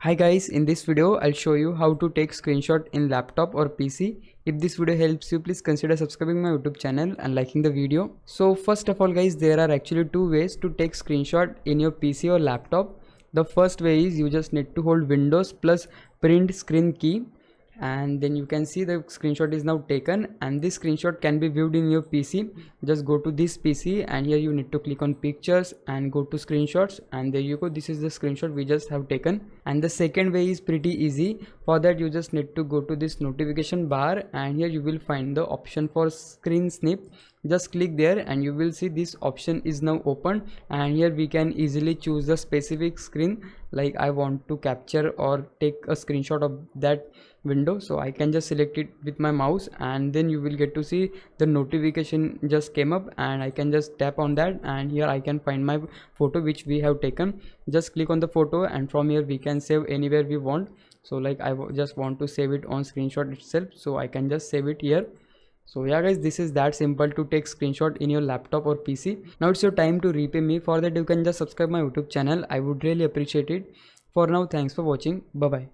Hi guys, in this video I'll show you how to take screenshot in laptop or PC. If this video helps you, please consider subscribing my YouTube channel and liking the video. So first of all guys, there are actually two ways to take screenshot in your PC or laptop. The first way is you just need to hold Windows plus print screen key, and then you can see the screenshot is now taken, and this screenshot can be viewed in your PC. Just go to this PC and here you need to click on pictures and go to screenshots, and there you go. This is the screenshot we just have taken. And the second way is pretty easy. For that you just need to go to this notification bar, and here you will find the option for screen snip. Just click there and you will see this option is now open, and here we can easily choose the specific screen, like I want to capture or take a screenshot of that window. So I can just select it with my mouse, and then you will get to see the notification just came up, and I can just tap on that, and here I can find my photo which we have taken. Just click on the photo, and from here we can save anywhere we want. So like I just want to save it on screenshot itself, so I can just save it here. So yeah guys, this is that simple to take screenshot in your laptop or PC. Now it's your time to repay me. For that you can just subscribe my YouTube channel. I would really appreciate it. For now, thanks for watching. Bye bye.